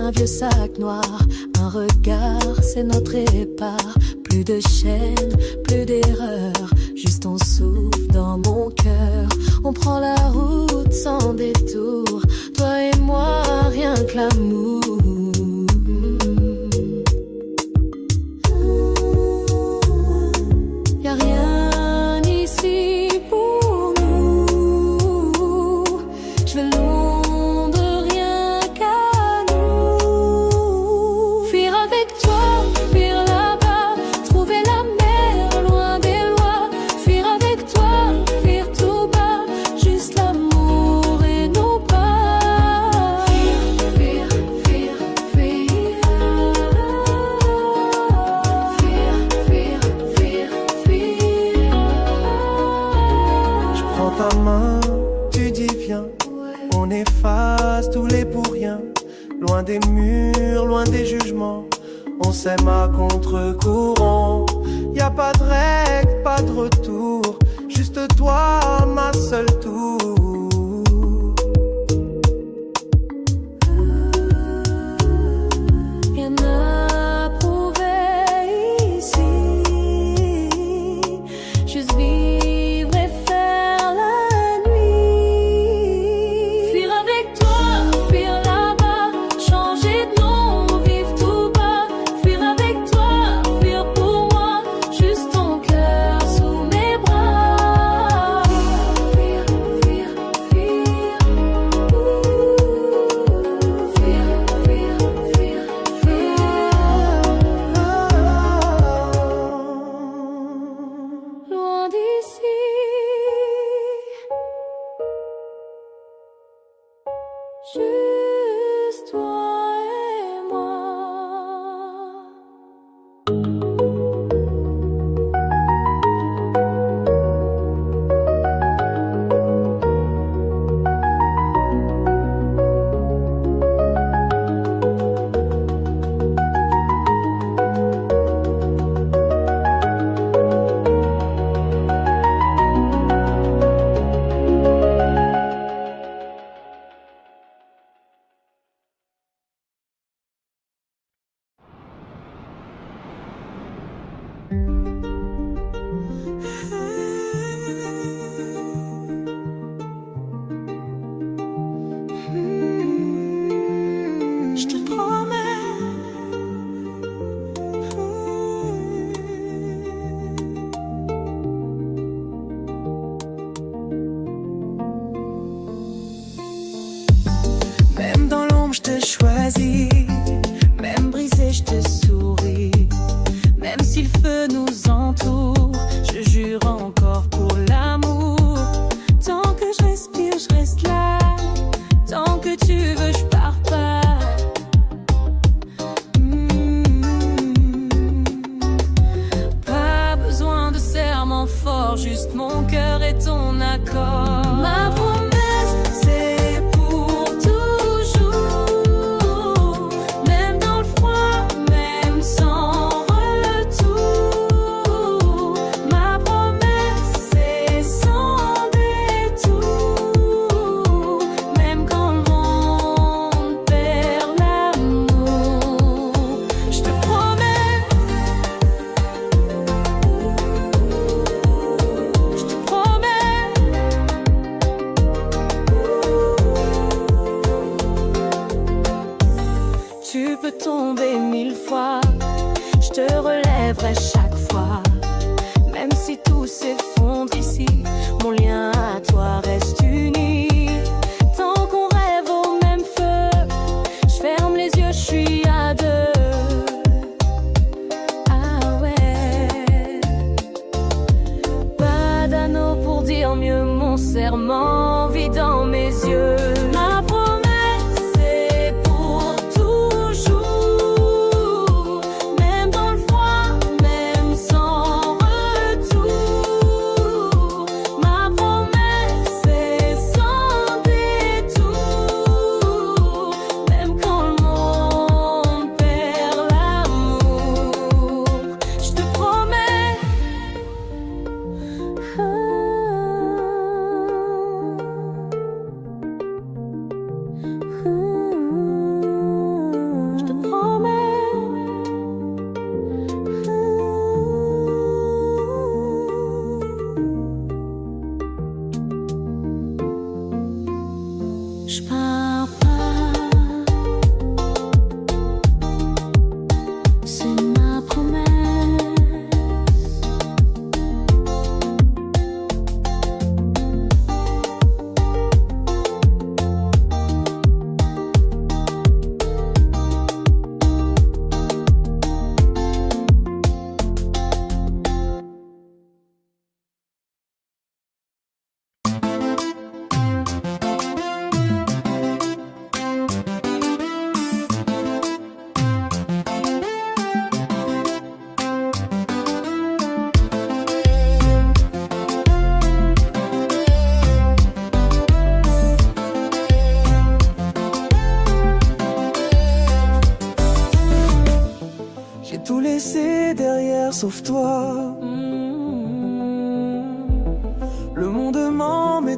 Un vieux sac noir, un regard, c'est notre épars. Plus de chaînes, plus d'erreurs, juste on souffle dans mon cœur. On prend la route sans détour, toi et moi, rien que l'amour. Y'a rien ici pour nous, je veux loin de rien qu'à nous. Fuir avec toi, fuir là-bas, trouver la mer loin des lois. Fuir avec toi, fuir tout bas, juste l'amour et nos pas. Fuir, fuir, fuir, fuir. Fuir, fuir, fuir, fuir. Je prends ta main, tu dis viens. On efface tous les pour rien. Loin des murs, loin des jugements. On s'aime à contre-courant. Y'a pas de règle, pas de retour. Juste toi, ma seule tour. Rien à prouver ici, juste vivre et faire la nuit. Fuir avec toi, fuir là-bas, changer de nom, vivre tout bas. Fuir avec toi, fuir pour moi, juste ton cœur sous mes bras. Fuir, fuir, fuir, fuir, fuir, fuir, fuir. Loin d'ici, juste toi et moi. Je te promets. Même dans l'ombre, je te choisis. Même brisé, je te souris. Même si le feu nous entoure, je jure encore pour l'amour. Tant que je respire, je reste là. Tant que tu veux, je pars pas. Pas besoin de serments forts, juste mon cœur et ton accord. Ma promesse, c'est pour toujours. Même dans le froid, même sans retour. Ma promesse, c'est sans détour. Même quand le monde perd l'amour, je te promets. Je te promets. Tu peux tomber 1000 fois, je te relèverai chaque fois. Même si tout s'effondre ici, mon lien à toi reste uni. Tant qu'on rêve au même feu, je ferme les yeux, je suis à deux. Ah ouais. Pas d'anneau pour dire mieux, mon serment vit dans mes yeux. Ma promesse, c'est pour toujours. Même dans le froid, même sans retour.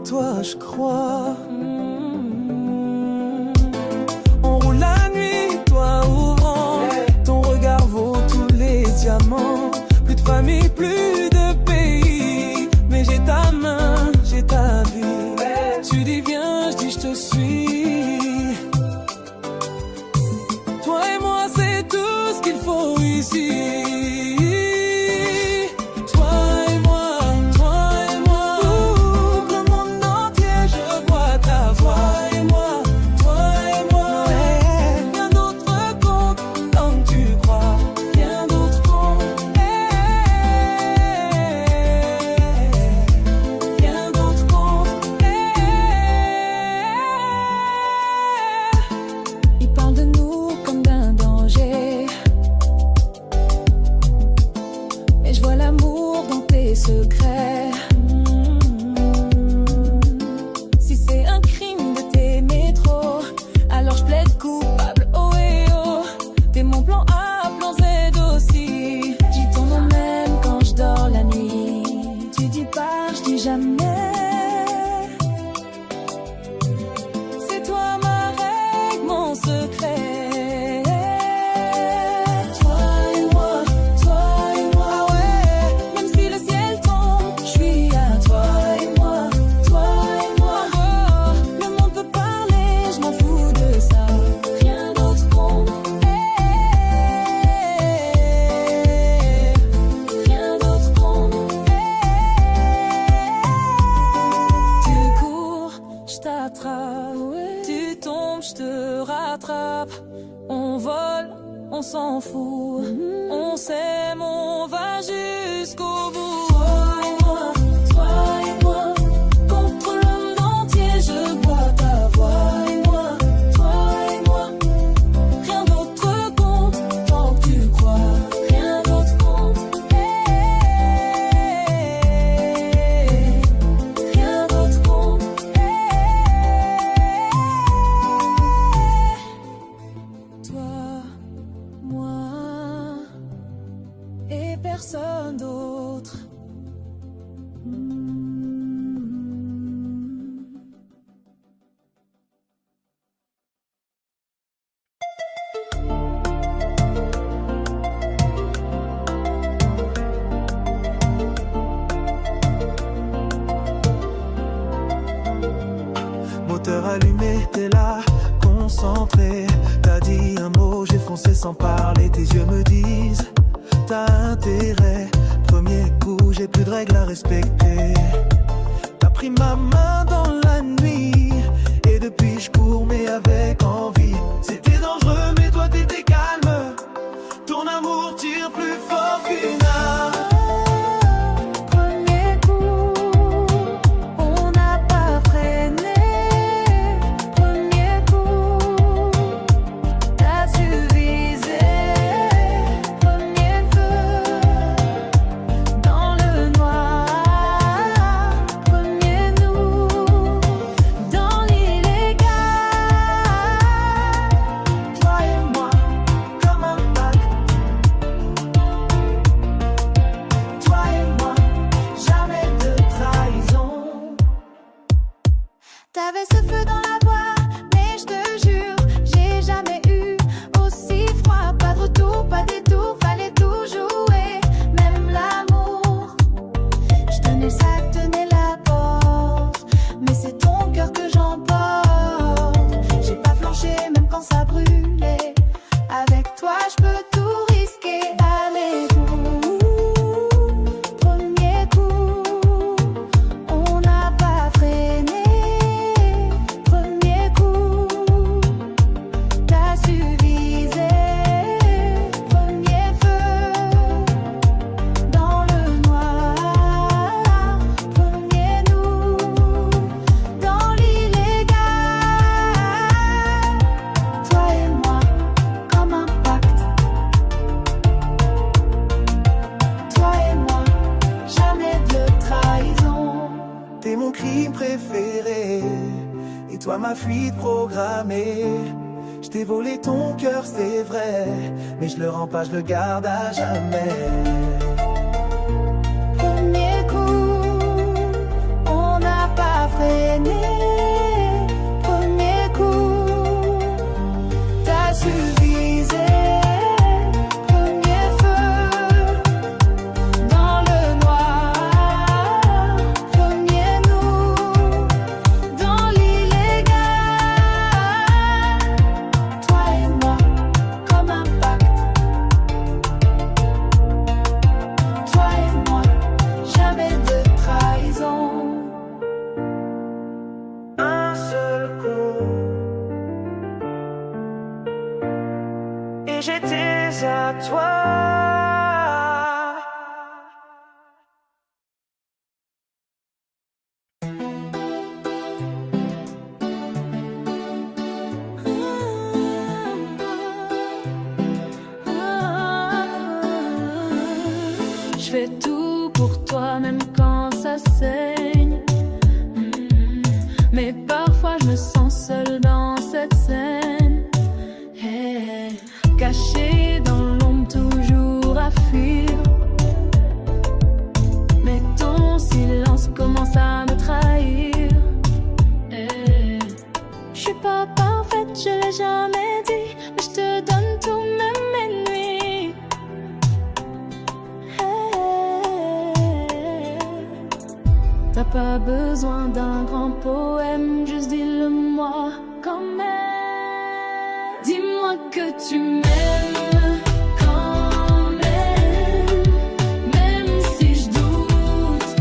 toi, je crois. On roule la nuit, toi ouvrant. Ton regard vaut tous les diamants. Plus de famille, plus de pays. Mais j'ai ta main, j'ai ta vie. Tu dis viens, je dis je te suis. Toi et moi, c'est tout ce qu'il faut ici. On s'en fout, on s'aime, on va jusqu'au bout. Toi et moi, contre le monde entier, je bois ta voix. Toi et moi, rien d'autre compte, tant que tu crois, rien d'autre compte. Rien d'autre compte. Toi, moi et personne d'autre. Moteur allumé, t'es là, concentré. T'as dit un mot, j'ai foncé sans parler. Tes yeux me disent, t'as intérêt. Premier coup, j'ai plus de règles à respecter. T'as pris ma main dans la nuit. Et depuis je cours mais avec envie. C'était dangereux mais toi t'étais calme. Ton amour tire plus fort qu'une arme. T'avais ce feu dans la voix, mais je te jure, j'ai jamais eu aussi froid. Pas de retour, pas de détour, fallait tout jouer, même l'amour. Je tenais le sac, tenais la porte, mais c'est ton cœur que j'emporte. J'ai pas flanché, même quand ça brûlait. Avec toi, je peux tout risquer. Allez, premier coup, on n'a pas freiné. T'es mon crime préféré, et toi ma fuite programmée. Je t'ai volé ton cœur, c'est vrai, mais je le rends pas, je le garde à jamais. Premier coup, on n'a pas freiné. toi. Je fais tout pour toi, même quand ça saigne. Mais parfois je me sens seule dans cette scène. Hey, cachée dans l'ombre, toujours à fuir. Mais ton silence commence à me trahir. Hey, je suis pas parfaite, je l'ai jamais dit, mais je te donne tout, même mes nuits. T'as pas besoin d'un grand poème, juste dis-le-moi quand même. Dis-moi que tu m'aimes quand même. Même si je doute,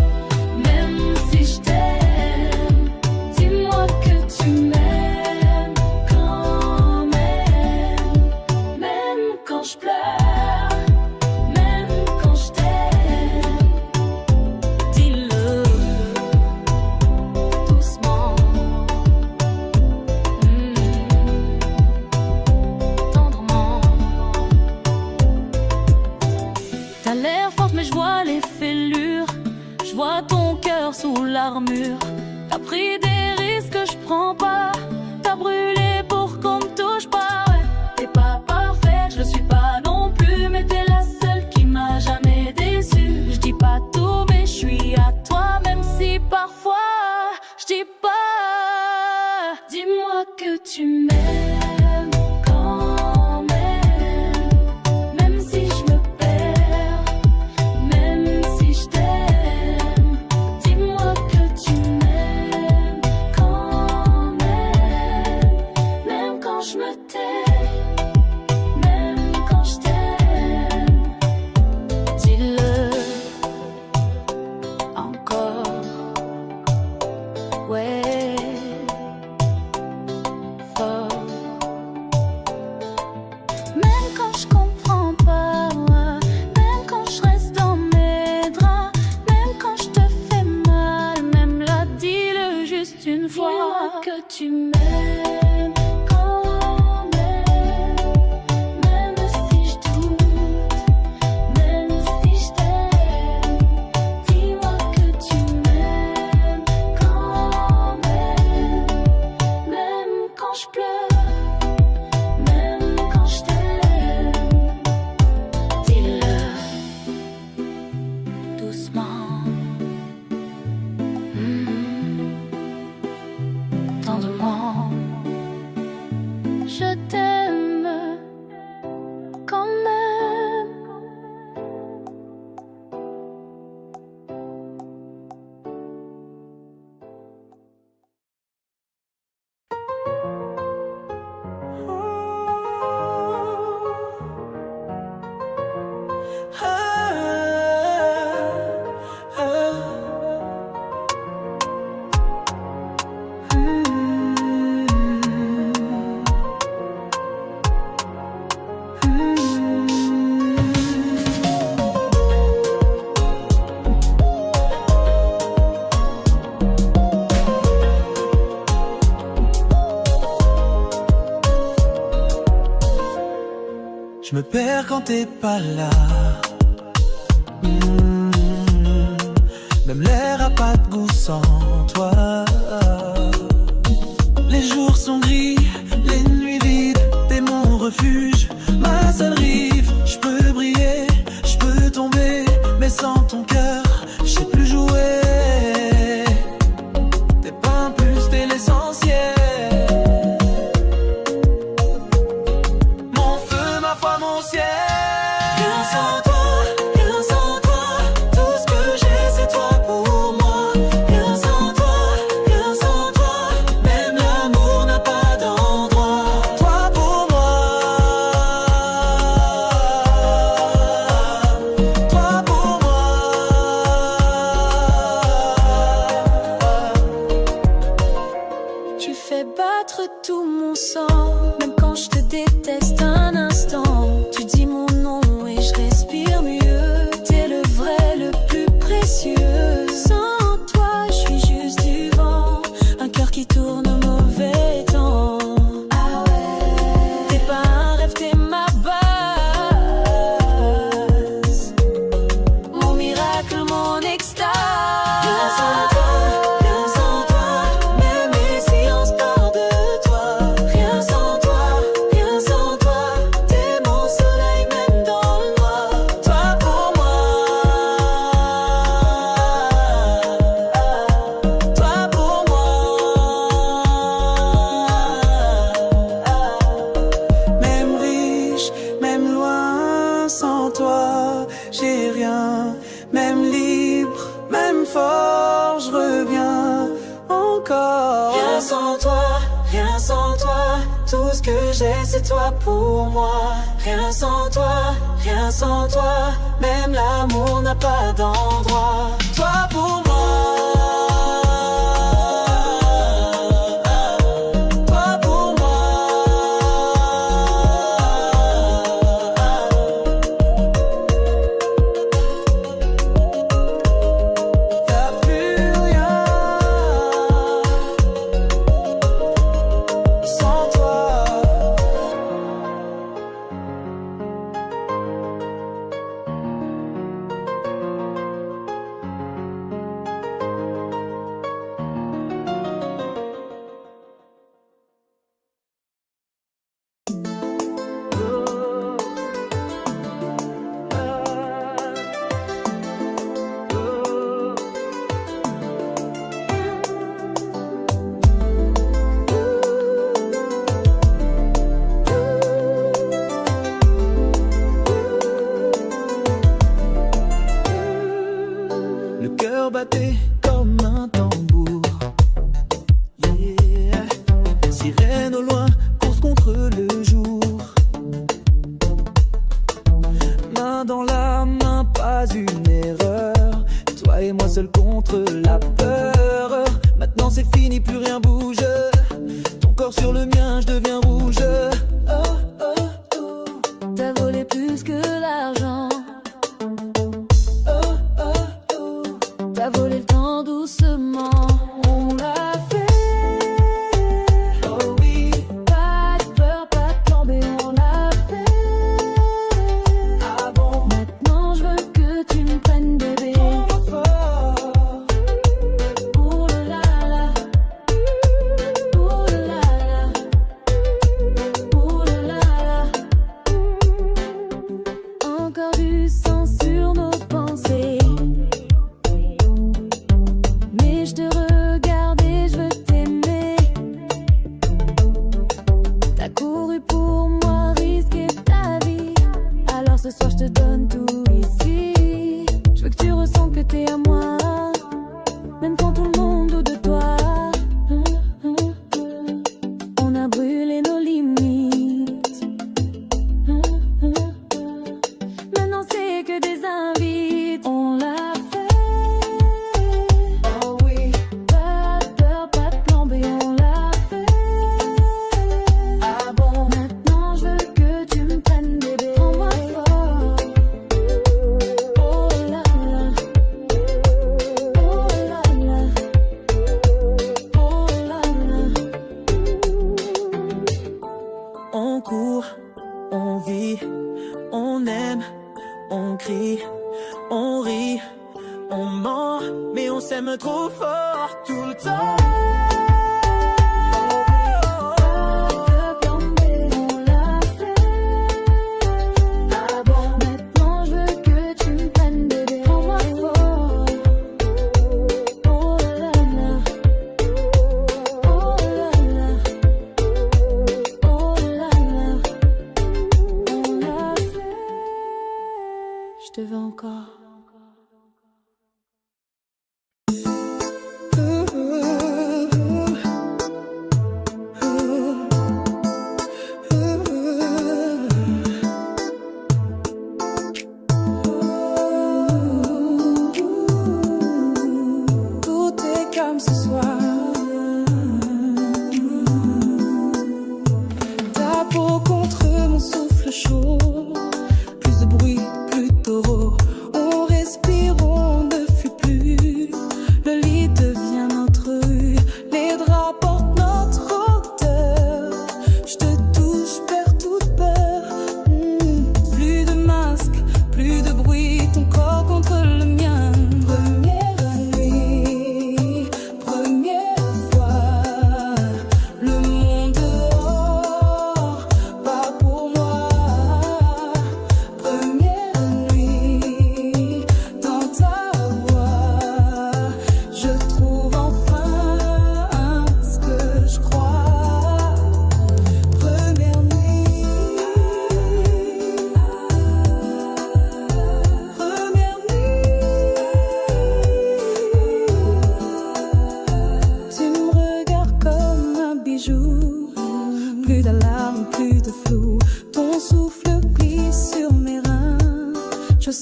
même si je t'aime. Dis-moi que tu m'aimes quand même. Même quand je pleure, même quand je t'aime. Dis-le doucement, tendrement. T'as l'air forte mais je vois les fêlures. Je vois ton cœur sous l'armure. T'as pris des risques que je prends pas. T'as brûlé pour qu'on me touche pas. Ouais. T'es pas parfaite, je le suis pas non plus, mais t'es la seule qui m'a jamais déçue. Je dis pas tout mais je suis à toi, même si parfois je dis pas. Dis-moi que tu m'aimes quand même. Même si je me perds, même si je t'aime. Dis-moi que tu m'aimes quand même. Même quand je me tais, même quand je t'aime. Dis-le encore, ouais, fort. Même quand je comprends pas, même quand je reste dans mes draps, même quand je te fais mal, même là, dis-le juste une fois. Dis-moi que tu m'aimes quand même. Même si je doute, même si je t'aime. Dis-moi que tu m'aimes quand même. Même quand je pleure, même quand je t'aime. Dis-le doucement, tendrement. Je t'aime quand même. Je me perds quand t'es pas là. Même l'air a pas de goût sans toi. Les jours sont gris, les nuits vides. T'es mon refuge, ma seule rive. Je peux briller, je peux tomber, mais sans ton cœur, je sais plus jouer. T'es pas un plus, t'es l'essentiel. Mon feu, ma foi, mon ciel. Rien sans toi, rien sans toi. Tout ce que j'ai, c'est toi pour moi. Rien sans toi, rien sans toi. Même l'amour n'a pas d'endroit. Toi pour moi, toi pour moi. Tu fais battre tout mon sang, même quand je te déteste un instant. Tu dis mon nom deviens encore. Rien sans toi, tout ce que j'ai c'est toi pour moi. Rien sans toi, même l'amour n'a pas d'endroit. Toi pour moi. Battait comme un tambour, yeah. Sirène au loin, course contre le jour. Main dans la main, pas une erreur. Toi et moi seuls contre la peur. Maintenant c'est fini, plus rien bouge. Ton corps sur le mien, je deviens rouge. Oh, oh, oh. T'as volé plus que l'argent. T'as volé le temps doucement. On l'a fait. Oh oui. Pas de peur, pas de plan B, on l'a fait. Ah bon? Maintenant je veux que tu me prennes bébé. Oh là là. Oh là là. Oh là là. Encore du sang sur nos pensées. Je te regarde et je veux t'aimer. T'as couru pour moi, risqué ta vie. Alors ce soir je te donne tout ici. Je veux que tu ressens que t'es à moi, même quand tout le monde doute de toi. On a brûlé nos limites. Maintenant c'est que des invites. On l'a fait. On court, on vit, on aime, on crie, on rit, on ment, mais on s'aime trop fort tout le temps. Je te veux encore. Tout est comme ce soir. Ta peau contre mon souffle chaud. Plus de bruit, plus de taureau. On respire, on ne fuit plus. Le lit devient notre rue. Les draps portent notre odeur. Je te touche, perds toute peur. Plus de masque, plus de bruit. Ton corps contre le mien. Première nuit, première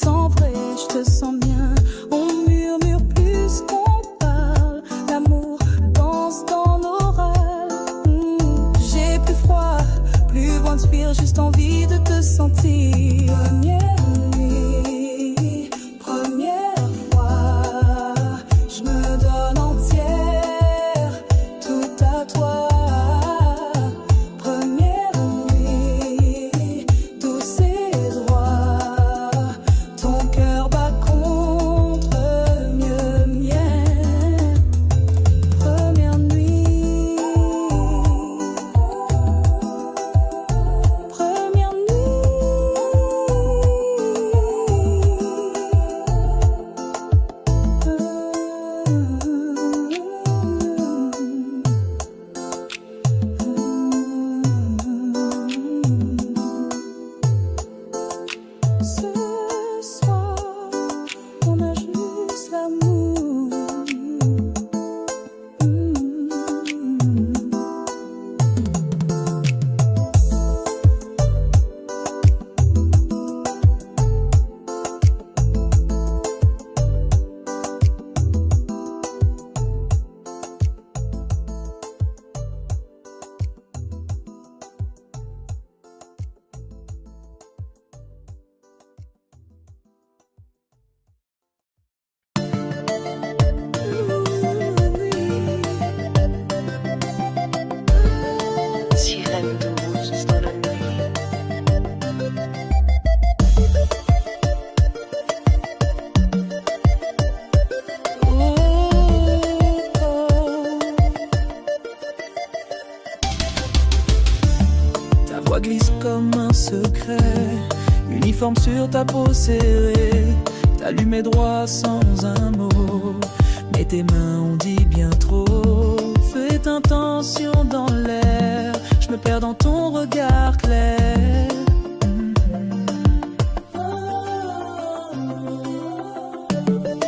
sens vrai, je te sens bien. On murmure plus qu'on parle. L'amour danse dans nos rêves. J'ai plus froid, plus loin de fuir, juste envie de te sentir. Première nuit, première fois, je me donne entière, tout à toi. Première nuit, douce et droit, ton cœur bat contre le mien. Première nuit, première Ce soir, on a juste l'amour. Sirène douce dans la nuit. Ta voix glisse comme un secret, uniforme sur ta peau serrée. T'allumais droit sans un mot, mais tes mains ont dit bien trop. Feu et intention dans l'air, je me perds dans ton regard clair.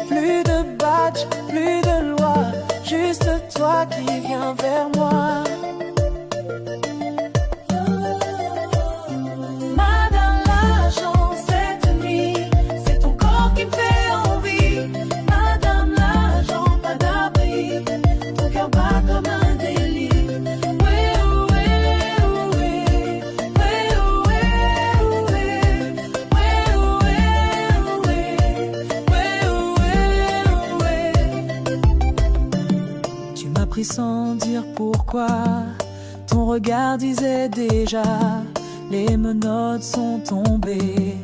Plus de badge, plus de loi, juste toi qui viens vers moi. Madame l'agent, cette nuit, c'est ton corps qui me fait envie. Madame l'agent, pas d'abri, ton cœur bat comme un délit. Tu m'as pris sans dire pourquoi, ton regard disait déjà. Les menottes sont tombées,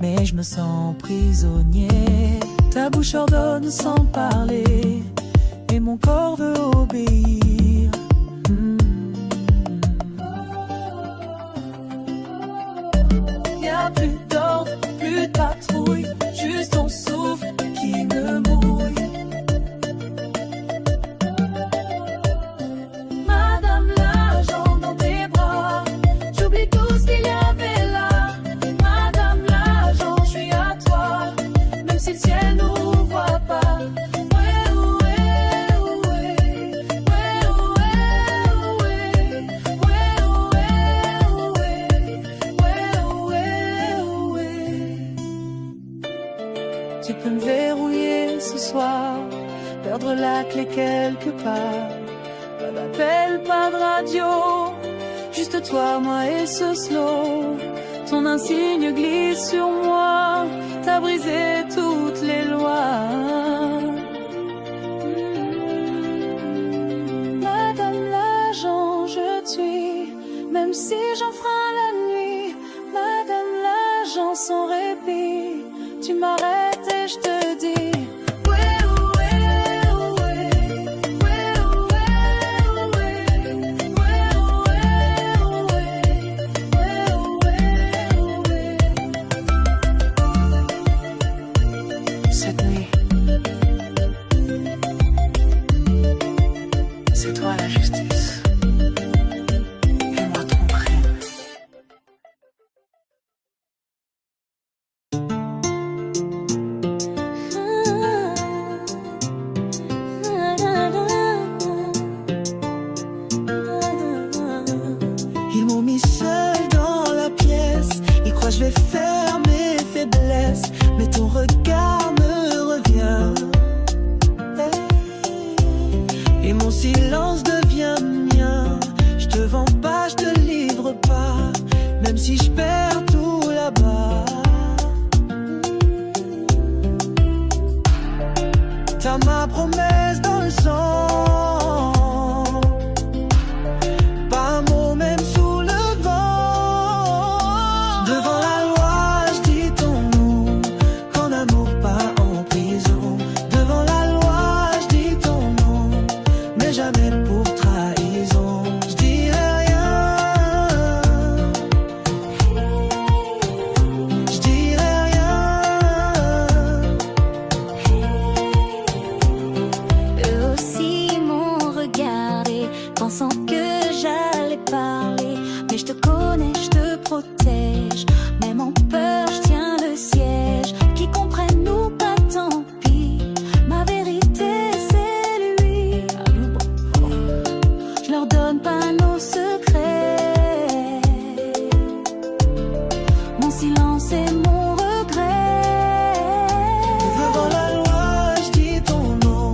mais je me sens prisonnier. Ta bouche ordonne sans parler, et mon corps veut obéir. Y'a plus d'ordre, plus de patrouille, juste ton souffle qui me mouille. Madame l'agent dans tes bras, j'oublie tout ce qu'il y avait là. Madame l'agent, je suis à toi, même si le ciel nous voit pas. Tu peux me verrouiller ce soir, perdre la clé quelque part. Pas d'appel, pas de radio, juste toi, moi et ce slow. Ton insigne glisse sur moi, t'as brisé toutes les lois. Madame l'agent, je tue, même si j'enfreins la nuit. Madame l'agent, sans répit, tu m'arrêtes et je te dis. Cette nuit, c'est toi la justice, et moi ton crime. Ils m'ont mis seul dans la pièce, ils croient que je vais faire mes faiblesses, mais ton et mon silence devient mien. Je te vends pas, je te livre pas, même si je perds tout là-bas. T'as ma promesse dans le sang, pas un mot même sous le vent. Devant la loi, je dis ton nom, qu'en amour pas en prison. Devant la loi, je dis ton nom, mais jamais pour trahison. Je dirai rien, je dirai rien. Eux aussi m'ont regardé, pensant que j'allais parler. Mais je te connais, je te protège, même en peur, je tiens le siège. Qui comprennent nous pas, tant pis. Ma vérité, c'est lui. Je leur donne pas nos secrets. Mon silence est mon regret. Devant la loi, je dis ton nom,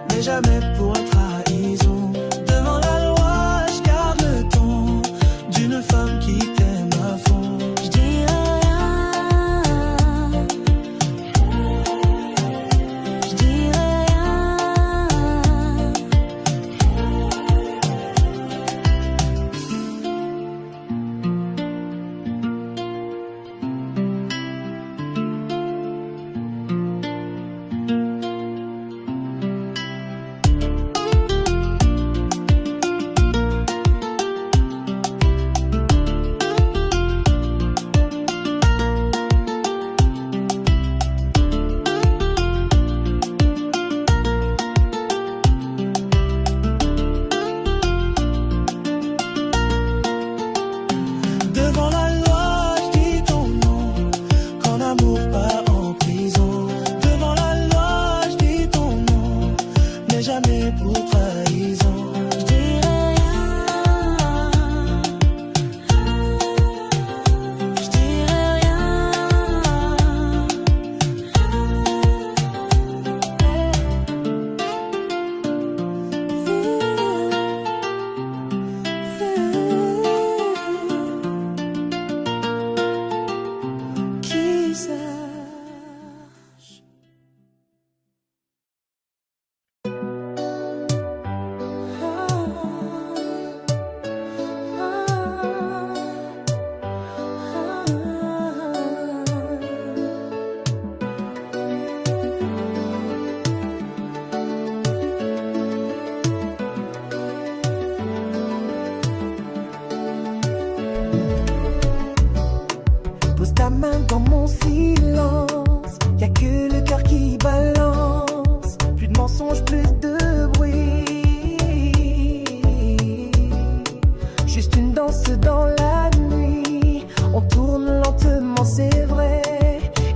mais jamais pour trahison. Devant la loi, je garde le ton d'une femme qui t'aime à fond. Je dirai rien, je dirai rien. Devant la loi, je dis ton nom, qu'en amour pas en prison. Devant la loi, je dis ton nom, mais jamais pour trahison. Je dirai rien, je dirai rien. Qui sache. Pose ta main dans mon silence, y'a que le cœur qui balance. Plus de mensonges, plus de bruit. Juste une danse dans la nuit. On tourne lentement, c'est vrai.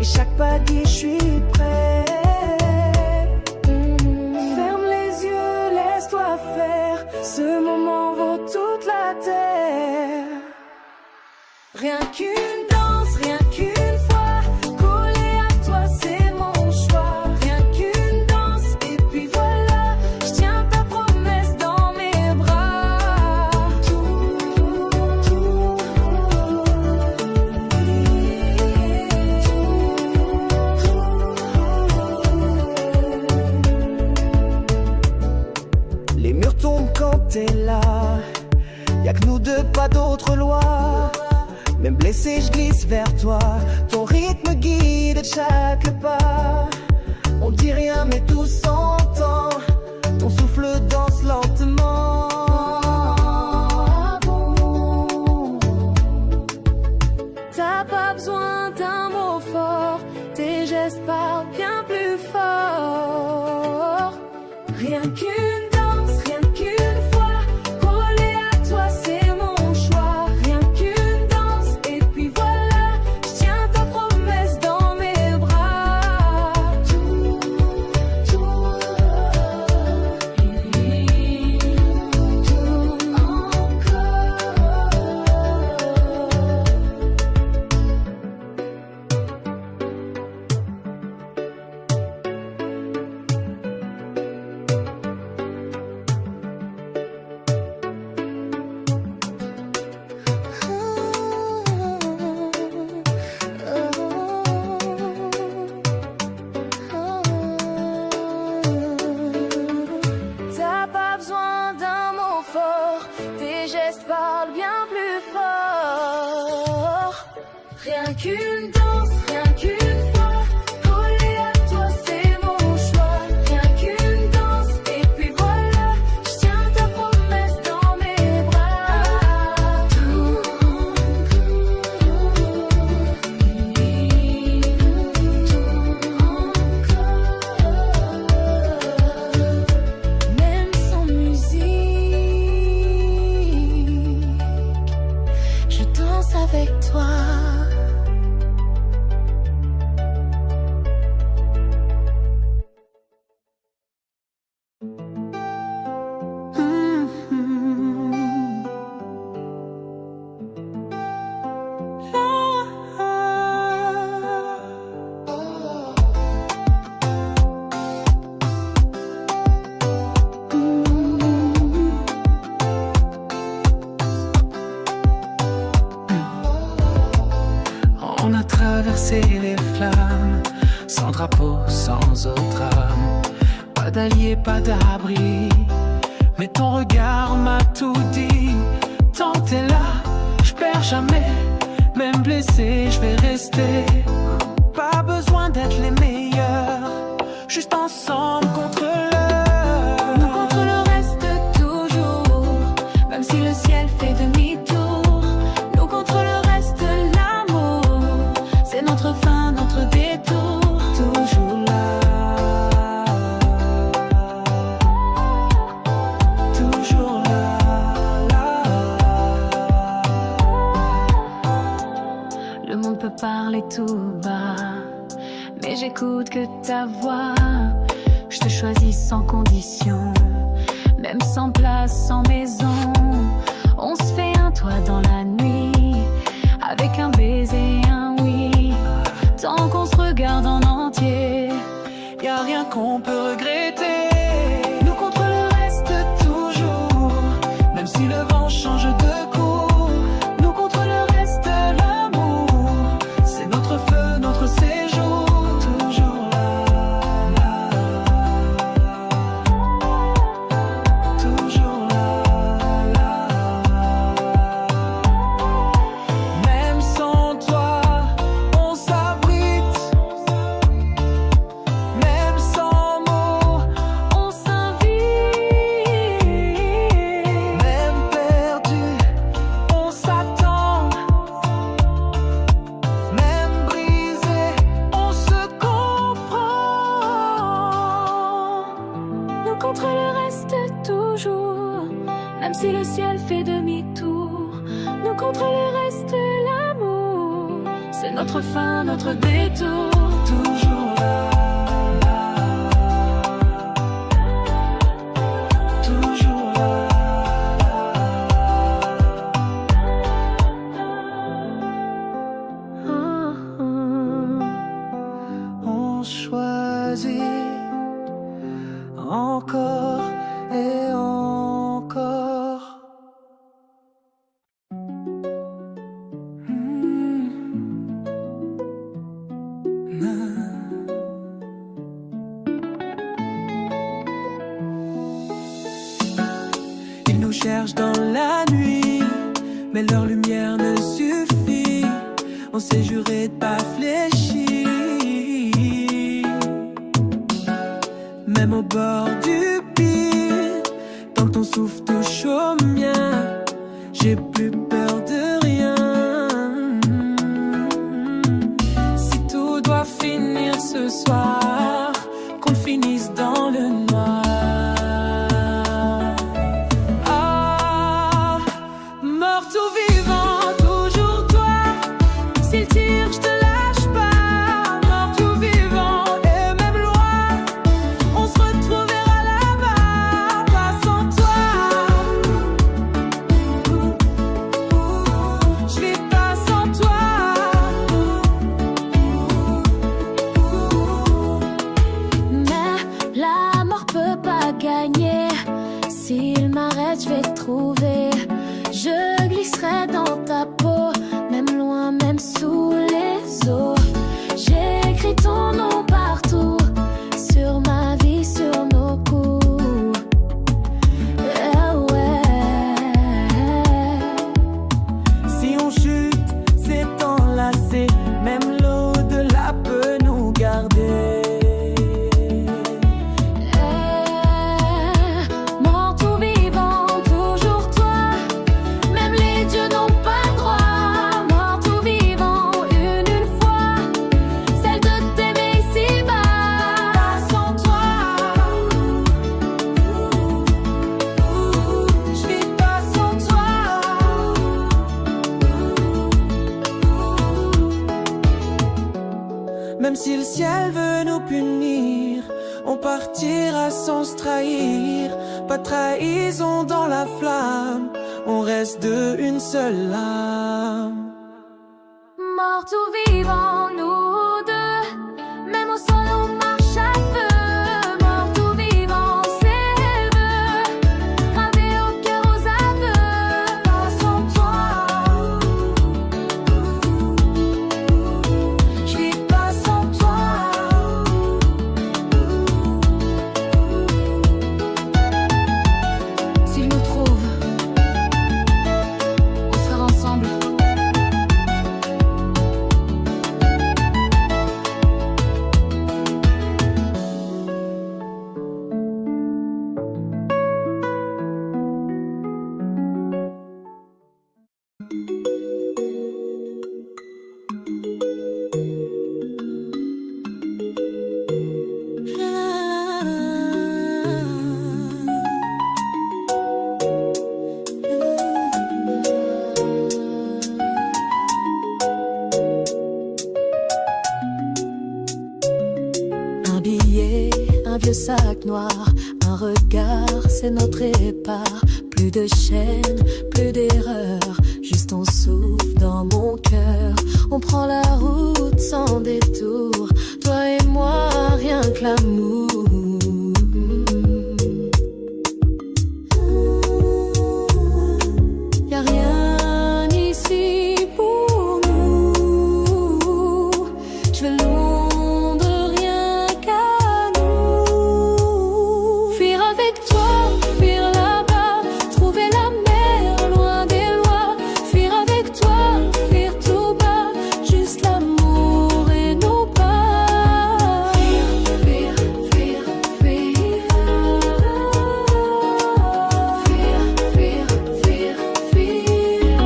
Et chaque pas dit, je suis prêt. Ferme les yeux, laisse-toi faire. Ce moment vaut toute la terre. Rien qu'une danse, rien qu'une fois. Collé à toi, c'est mon choix. Rien qu'une danse, et puis voilà. Je tiens ta promesse dans mes bras. Les murs tombent quand t'es là. Y'a que nous deux, pas d'autre loi. Même blessé, je glisse vers toi. Ton rythme guide chaque pas. On dit rien, mais tout s'entend. Ton souffle danse lentement. T'as pas besoin d'un mot fort. Tes gestes parlent bien plus fort. Rien qu'une danse, rien qu'une fois. Collé à toi, c'est mon choix. Rien qu'une danse, et puis voilà. Je tiens ta promesse dans mes bras. Tout encore. Rien qu'une danse, rien qu'une fois, collé à toi c'est mon choix. Rien qu'une danse et puis voilà, je tiens ta promesse dans mes bras. Tout encore, même sans musique, je danse avec toi. On a traversé les flammes, sans drapeau, sans autre âme. Pas d'allié, pas d'abri, mais ton regard m'a tout dit. Tant que t'es là, je perds jamais. Même blessé, je vais rester. Pas besoin d'être les meilleurs, juste ensemble contre l'heure. Nous contre le reste toujours, même si le ciel fait demi-tour. Nous contre le reste, l'amour, c'est notre fin, notre détour. Toujours là, toujours là, Le monde peut parler tout bas, mais j'écoute que ta voix. Je te choisis sans condition, même sans place, sans maison. On se fait un toit dans la nuit, avec un baiser et un oui. Tant qu'on se regarde en entier, y a rien qu'on peut regretter. nous contre le reste toujours, Même si le vent change de cours, nous contre le reste, l'amour. c'est notre feu, notre séjour. Toujours là, toujours là. Même sans toi, on s'abrite. Même sans mots, On s'invite, même perdu, on s'attend. Même brisé, on se comprend. nous contre le reste toujours, même si le ciel fait demi-tour. Nous contre le reste, l'amour, c'est notre fin, notre détour. Toujours là, toujours là. On choisit encore et encore. Ils nous cherchent dans la nuit, mais leur lumière ne suffit. On s'est juré de pas fléchir. Même au bord du pire, tant que ton souffle touche au mien, j'ai plus peur de rien. Si tout doit finir ce soir, qu'on le finisse dans le noir. Ah, mort ou vivant, toujours toi. S'il tire, je te lâche pas. Mort ou vivant, et même loin, on se retrouvera là-bas. Pas sans toi. Je vis pas sans toi. Mais la mort peut pas gagner. S'il m'arrête, je vais te trouver. Je glisserai dans ta peau, même loin, même sous les eaux. J'écris ton nom partout, sur ma vie, sur nos coups. Ouais. Si on chute, c'est enlacé. ciel veut nous punir, on partira sans se trahir. Pas de trahison dans la flamme, on reste de une seule âme. Mort ou vivant, nous deux, même au sol on marche à feu. Mort ou vivant, c'est vœux, gravés au cœur aux aveux. Pas sans toi, je vis pas sans toi. S'il nous trouve, on sera ensemble. Un billet, un vieux sac noir, un regard, c'est notre épars. Plus de chaînes, plus d'erreurs, juste on souffle dans mon cœur. On prend la route sans détour, toi et moi, rien que l'amour. Y'a rien ici pour nous, je veux loin de rien qu'à nous. Fuir avec toi, fuir là-bas, trouver la mer loin des lois. Fuir avec toi, fuir tout bas, juste l'amour et nos pas. Fuir, fuir, fuir, fuir. Fuir, fuir, fuir, fuir.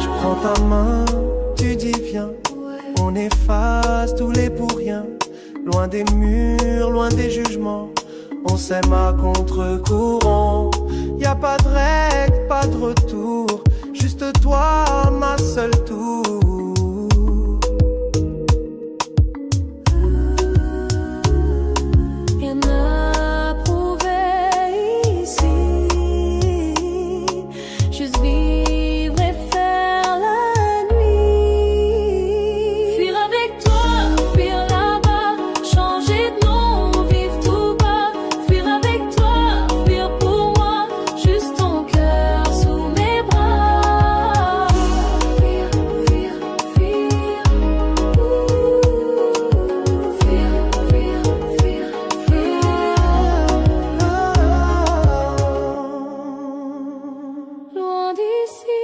Je prends ta main, tu dis viens, on efface tous les pour rien. Loin des murs, loin des jugements, on s'aime à contre-courant. Y a pas de règle, pas de retour, juste toi, ma seule tour. Rien à prouver ici, juste vivre et faire la nuit. Fuir avec toi, fuir là-bas, changer de nom, vivre tout bas. Fuir avec toi, fuir pour moi, juste ton cœur sous mes bras. Fuir, fuir, fuir. Fuir, fuir, fuir, fuir. Loin d'ici,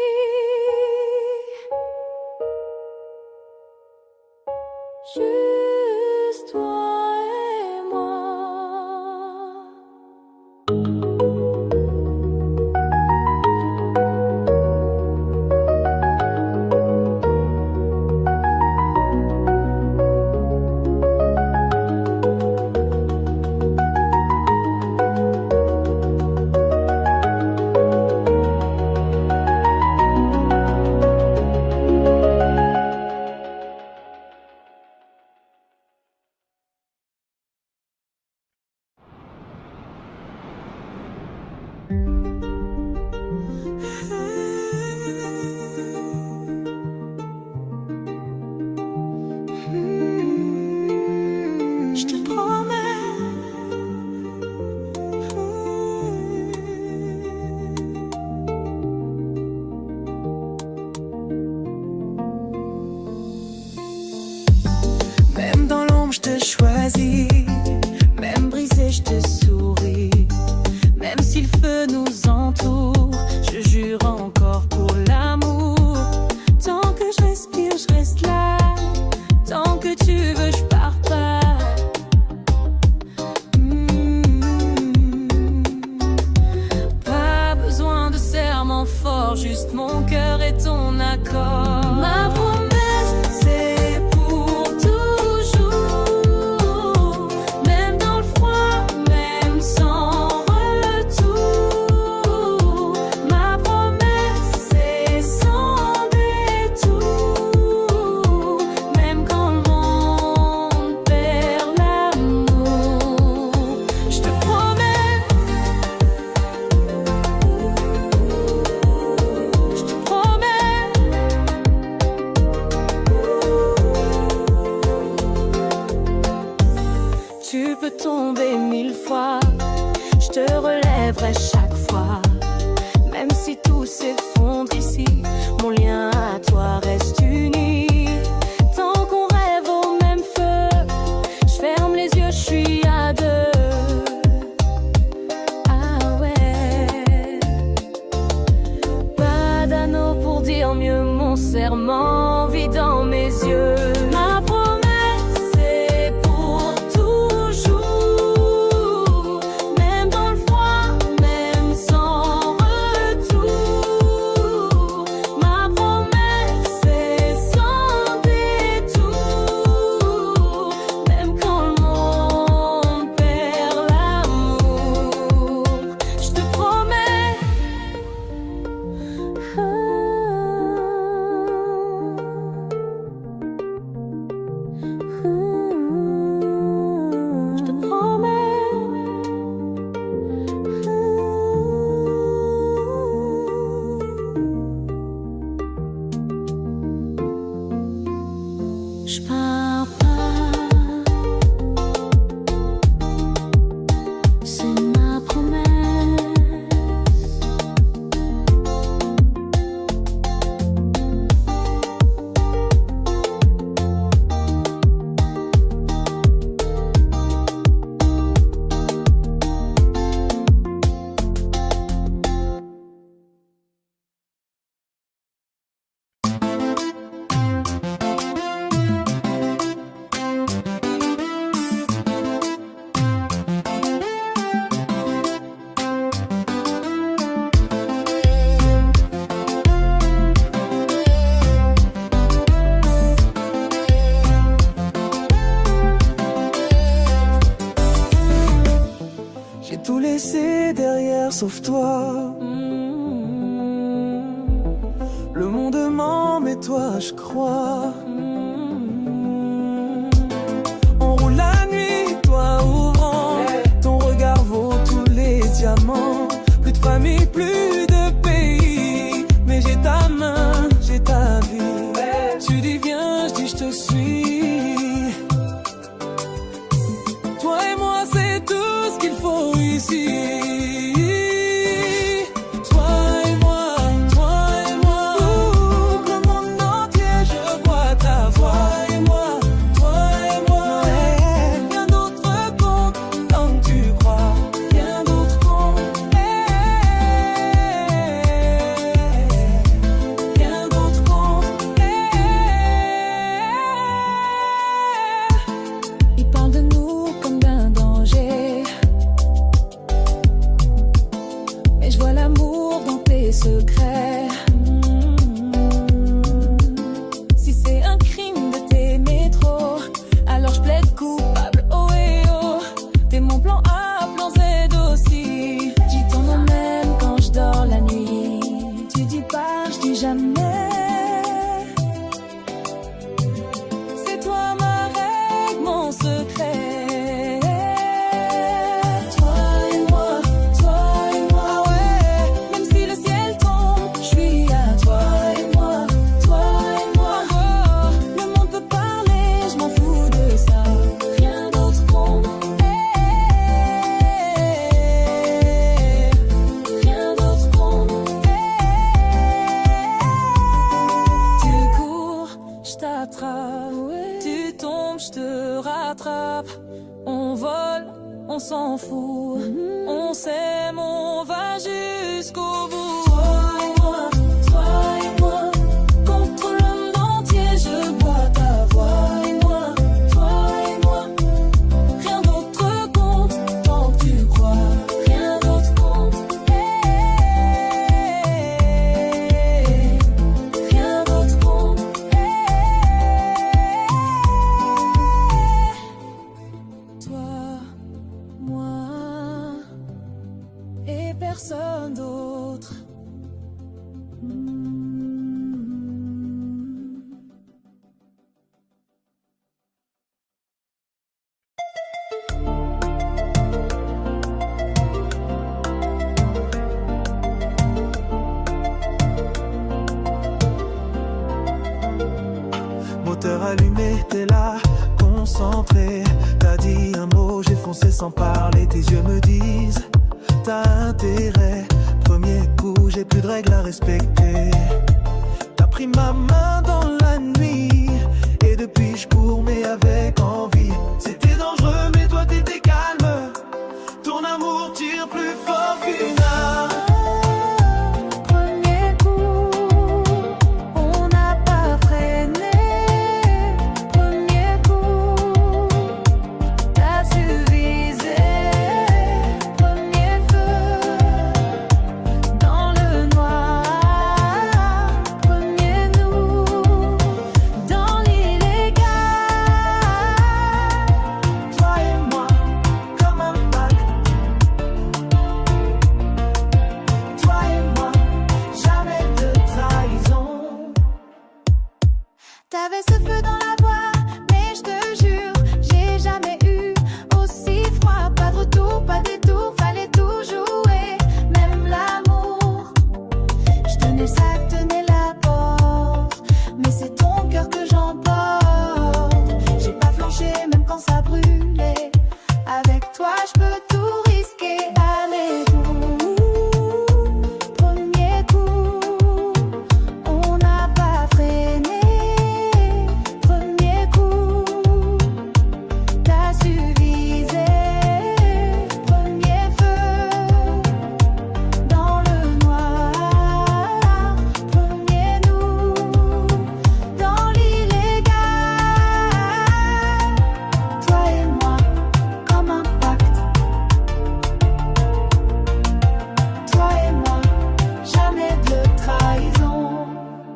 juste toi et moi. Je te promets. Même dans l'ombre, je te choisis. Même brisé, je te souris. Même si le feu nous vrai chaque fois. Même si tout s'effondre ici, mon lien à toi reste uni. Tant qu'on rêve au même feu, je ferme les yeux, je suis à deux. Ah ouais. Pas d'anneau pour dire mieux, mon serment vit dans mes yeux. Ma promesse, c'est pour toujours. Même dans le froid, même sans retour. Ma promesse, c'est sans détour. Même quand le monde perd l'amour, je te promets. Je te promets. Je pars pas, c'est ma promesse. J'ai tout laissé derrière sauf toi. Le monde ment, mais toi je crois. On roule la nuit, toi ouvrant. Ton regard vaut tous les diamants. Plus de famille, plus de pays. Mais j'ai ta main, j'ai ta vie. Tu dis viens, je dis je te suis. Toi et moi c'est tout ce qu'il faut ici. Toi et moi, pour le monde entier je bois ta voix. Toi et moi, rien d'autre compte tant que tu crois. Rien d'autre compte, rien d'autre compte. Ils parlent de nous comme d'un danger, mais je vois l'amour dans tes secrets. Si c'est un crime de t'aimer trop, alors je plaide coupable, oh et oh. T'es mon plan A, plan Z aussi. Dis ton nom même quand je dors la nuit. Tu dis pas, je dis jamais. C'est toi ma règle, mon secret. Toi et moi, ouais. Même si le ciel tombe, je suis à toi et moi. Oh, le monde peut parler, je m'en fous de ça. Rien d'autre compte. Rien d'autre compte. Tu cours, je t'attrape. Tu tombes, je te rattrape. On vole, on s'en fout. On s'aime, on va jusqu'au bout. Toi et moi, contre le monde entier, je bois ta voix. Toi et moi, rien d'autre compte tant que tu crois. Rien d'autre compte. Rien d'autre compte. Toi, moi et personne d'autre. Moteur allumé, t'es là, concentré. T'as dit un mot, j'ai foncé sans parler. Tes yeux me disent, t'as un intérêt. Premier coup, j'ai plus de règles à respecter. T'as pris ma main dans la nuit, et depuis je cours mais avec envie. C'était dangereux mais toi t'étais calme. Ton amour tire plus fort qu'une arme. Premier coup, on n'a pas freiné. Premier coup, t'as su viser. Premier feu dans le noir. Premier nous dans l'illégal. Toi et moi, comme un pacte. Toi et moi, jamais de trahison. T'avais ce feu dans la voix, mais je te jure, j'ai jamais eu aussi froid. Pas de retour, pas de détour, fallait tout jouer, même l'amour. Je tenais le sac, tenais la porte, mais c'est ton cœur que j'emporte. J'ai pas flanché, même quand ça brûlait. Avec toi, je peux tout risquer. Allez, premier coup, on n'a pas freiné. Premier coup, t'as su viser. Premier feu dans le noir. Premier nous dans l'illégal. Toi et moi, comme un pacte. Toi et moi, jamais de trahison.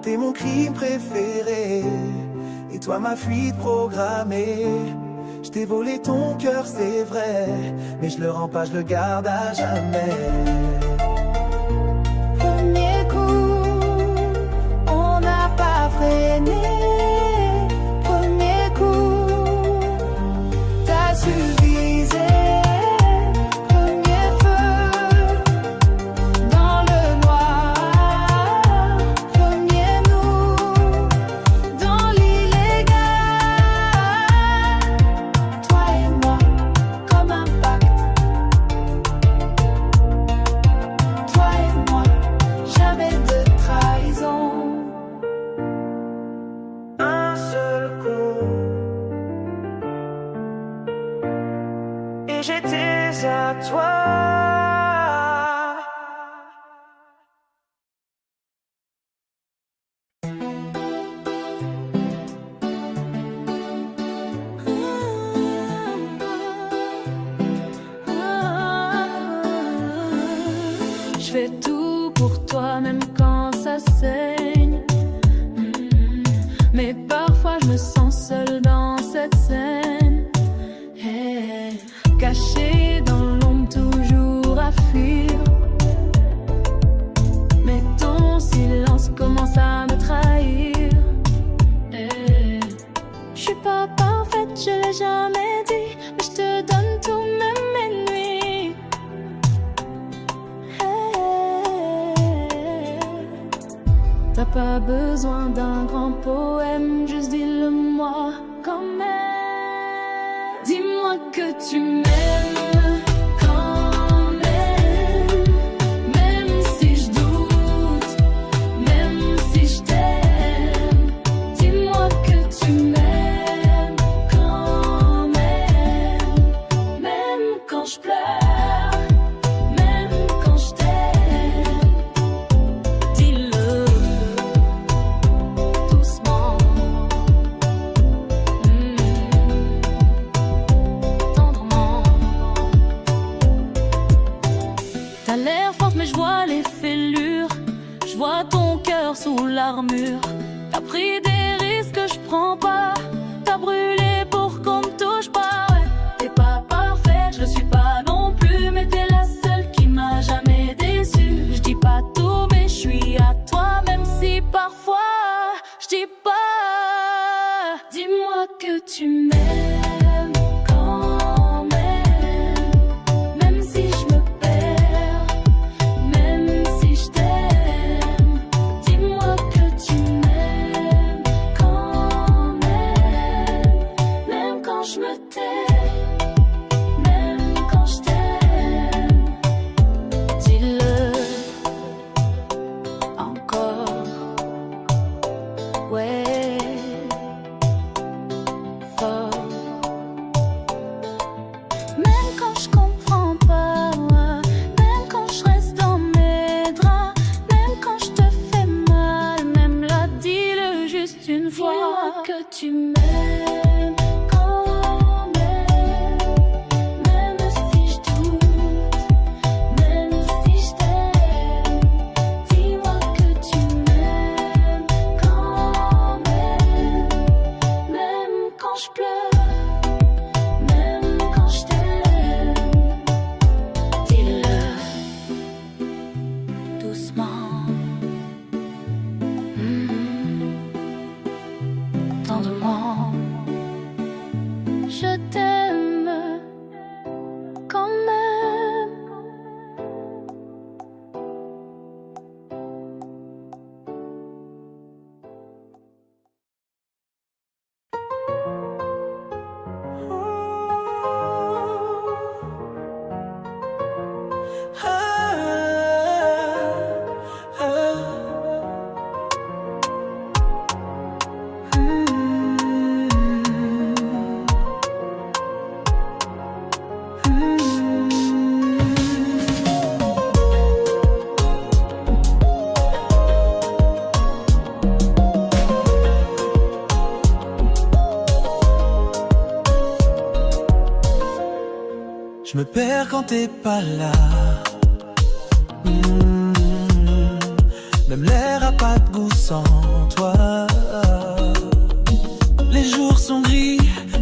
T'es mon crime préféré, et toi ma fuite programmée. Je t'ai volé ton cœur, c'est vrai, mais je le rends pas, je le garde à jamais. Premier coup, on n'a pas freiné. Premier coup, t'as su viser. Premier feu dans le noir. Premier nous dans l'illégal. Toi et moi, comme un pacte. Toi et moi, jamais de trahison. Un seul coup, et j'étais à toi. Je fais tout pour toi, même quand ça saigne. Mais parfois je me sens seule dans cette scène. Hey, cachée dans l'ombre, toujours à fuir. Mais ton silence commence à me trahir. Hey, je suis pas parfaite, je l'ai jamais dit, mais je te donne tout, même mes nuits. T'as pas besoin d'un grand poème, juste dis-le-moi quand même. Dis-moi que tu m'aimes quand même, même si je doute, même si je t'aime. Dis-moi que tu m'aimes quand même quand je pleure, même quand je t'aime. Dis-le doucement, tendrement. T'as l'air forte mais je vois les fêlures. Je vois ton cœur sous l'armure. T'as pris des risques que je prends pas. T'as brûlé pour qu'on me touche pas. Ouais. T'es pas parfaite, je le suis pas non plus, mais t'es la seule qui m'a jamais déçue. Je dis pas tout mais je suis à toi, même si parfois je dis pas. Dis-moi que tu m'aimes quand même si je me perds, même si je t'aime. Dis-moi que tu m'aimes quand même quand je perds quand t'es pas là. Même l'air a pas de goût sans toi. Les jours sont gris,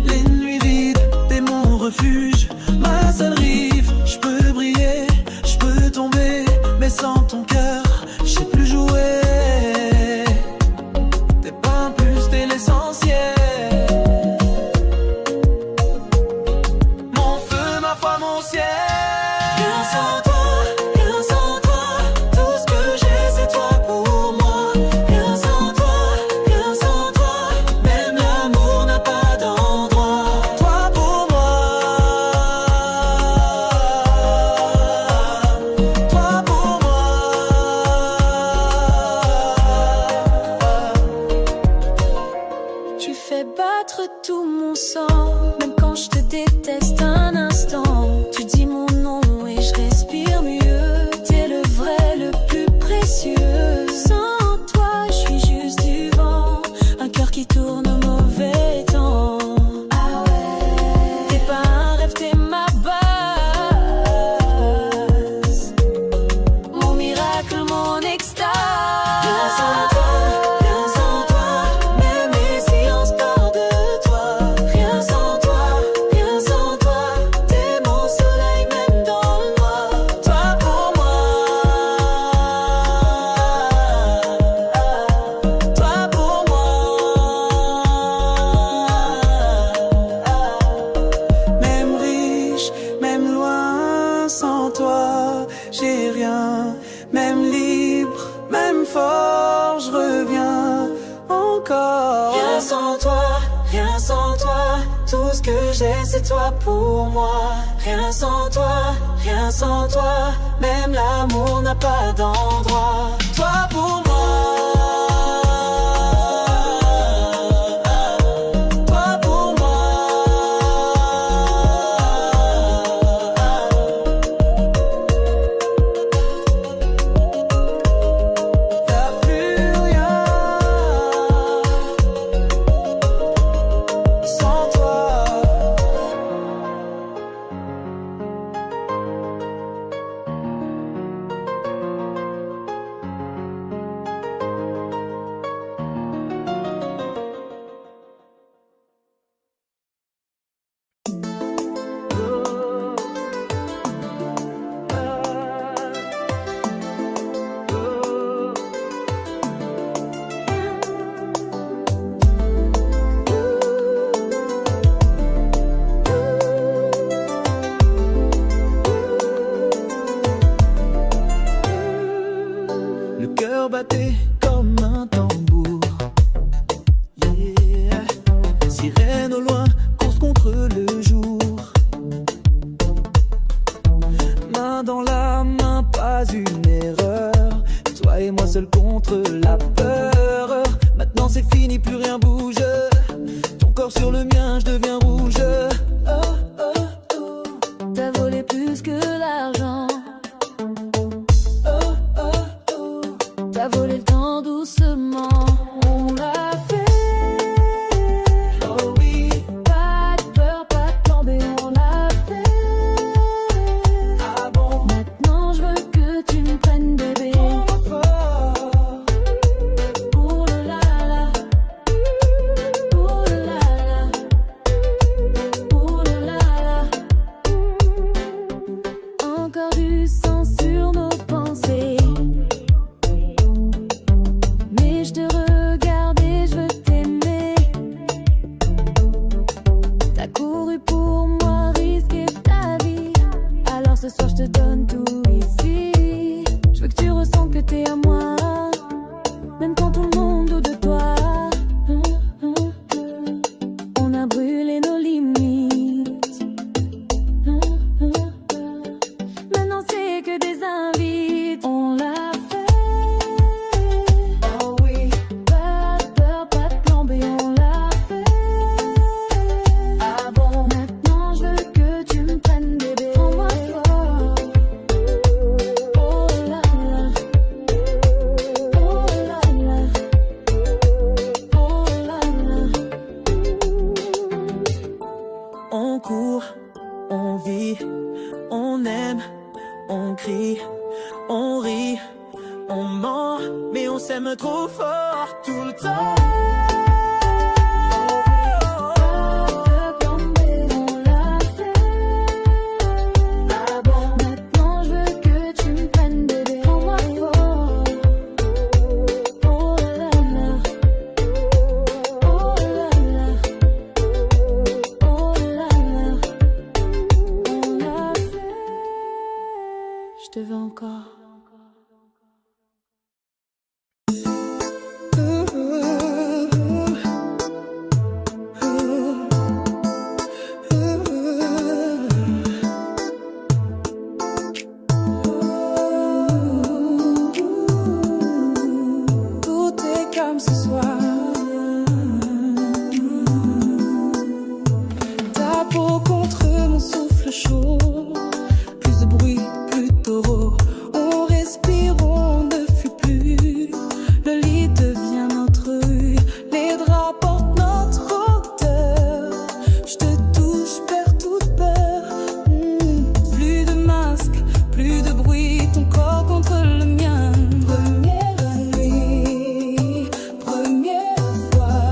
les nuits vides, t'es mon refuge, ma seule rive. Je peux briller, je peux tomber, mais sans ton cœur, je sais plus jouer. T'es pas un plus, t'es l'essentiel. Mon feu, ma foi, mon ciel. Rien sans toi, rien sans toi. Tout ce que j'ai, c'est toi pour moi. Rien sans toi, rien sans toi. Même l'amour n'a pas d'endroit. Toi pour moi, toi pour moi. Tu fais battre tout mon sang, même quand je te déteste un instant. Tu dis mon nom et je respire mieux. T'es le vrai, le plus précieux. Sans toi, je suis juste du vent, un cœur qui tourne au mauvais temps. Ah ouais, t'es pas un rêve, t'es ma base, mon miracle, mon extase. Rien sans toi, rien sans toi. Même mes silences parlent de toi. Rien sans toi, rien sans toi. T'es mon soleil même dans le noir. Toi pour moi, toi pour moi. Même riche, même loin, sans toi, j'ai rien. Même libre, même fort, je reviens encore. Rien sans toi, rien sans toi. Tout ce que j'ai, c'est toi pour moi. Rien sans toi, rien sans toi. Même l'amour n'a pas d'endroit. Toi pour moi. Toi pour moi. Y'a plus rien sans toi. Le cœur battait comme un tambour. Yeah. Sirène au loin, course contre le jour. Main dans la main, pas une erreur. Toi et moi seuls contre la peur. Maintenant c'est fini, plus rien bouge. Ton corps sur le mien, je deviens rouge. Oh, oh, oh. T'as volé plus que l'argent. Oh, oh, oh. T'as volé le temps doucement. On l'a fait. Oh oui. Pas de peur, pas de plan B, on l'a fait. Ah bon. Maintenant je veux que tu me prennes, bébé. Ouh là là, ouh là là, ouh là là. Encore du sang sur nos pensées. Mais je te regarde et je veux t'aimer. T'as couru pour moi, risqué ta vie. Alors ce soir je te donne tout ici. Je veux que tu ressens que t'es à moi, même quand tout le monde doute de toi. On a brûlé nos limites. Maintenant c'est que des invites. On l'a fait. Oh oui. Pas de peur, pas de plan B, on l'a fait. Ah bon. Maintenant je veux que tu me prennes, bébé. Prends-moi fort. Oh là là, On crie, on rit, on ment, mais on s'aime trop fort tout le temps. Je te veux encore. Tout est comme ce soir. Ta peau contre mon souffle chaud. Plus de bruit, plus de taureau. On respire, on ne fuit plus. Le lit devient notre rue. Les draps portent notre odeur. Je te touche, perds toute peur. Plus de masque, plus de bruit. Ton corps contre le mien. Première nuit, première fois.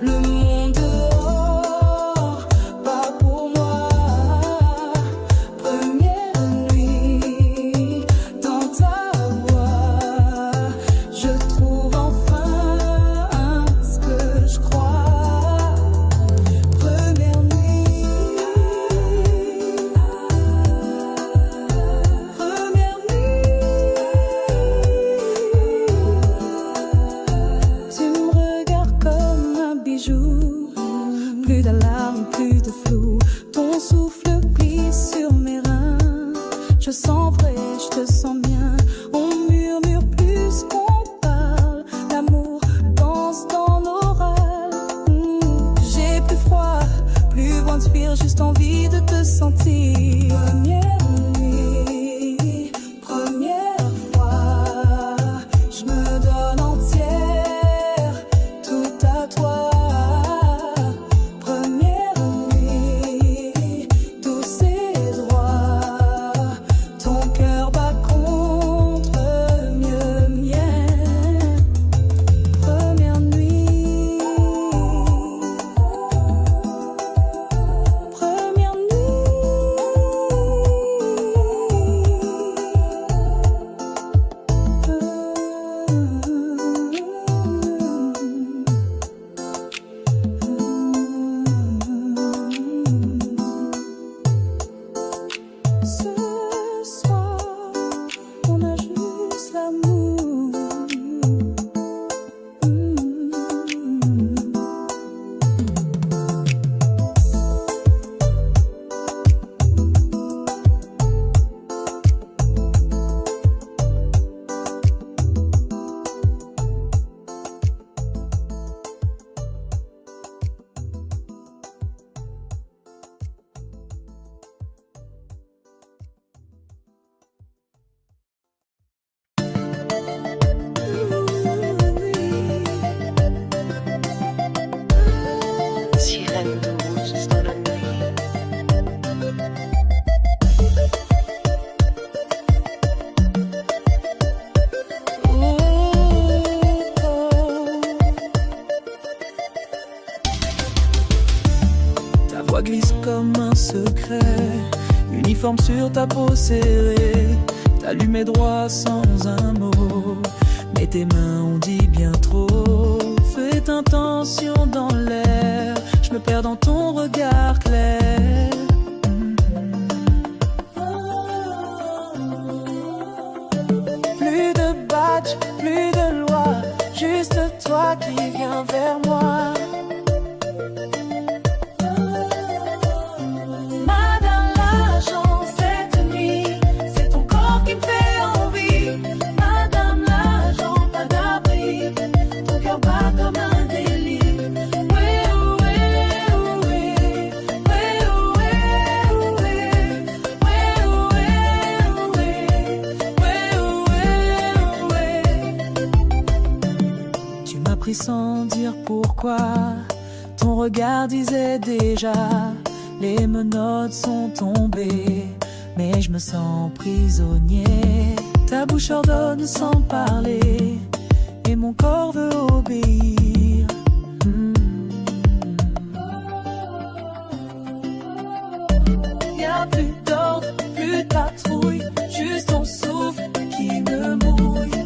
Le monde dehors, pas pour moi. Première nuit, dans ta voix, je trouve enfin ce que je crois. Première nuit, première nuit. Tu me regardes comme un bijou. Plus d'alarme, plus de flou. Ton souffle glisse sur mes reins. Je sens vrai, je te sens bien. On murmure plus qu'on parle. L'amour danse dans nos râles. J'ai plus froid, plus loin de fuir, juste envie de te sentir. Première nuit, première fois. Je me donne entière, tout à toi. Première nuit, douce et droit. Ton cœur bat contre mieux mien. Première nuit, première nuit. Ce soir, on a juste l'amour. Sirène de roses dans la nuit. Ta voix glisse comme un secret, uniforme sur ta peau serrée. T'allumais droit sans un mot, mais tes mains ont dit bien trop. Feu et intention dans l'air, je me perds dans ton regard clair. Plus de badge, plus de loi, juste toi qui viens vers moi. Madame l'agent, cette nuit, c'est ton corps qui me fait envie. Madame l'agent, pas d'abri, ton cœur bat comme un délit. Tu m'as pris sans dire pourquoi, ton regard disait déjà, les menottes sont tombées. mais je me sens prisonnier. Ta bouche ordonne sans parler, et mon corps veut obéir. Y'a plus d'ordre, plus de patrouille, juste ton souffle qui me mouille.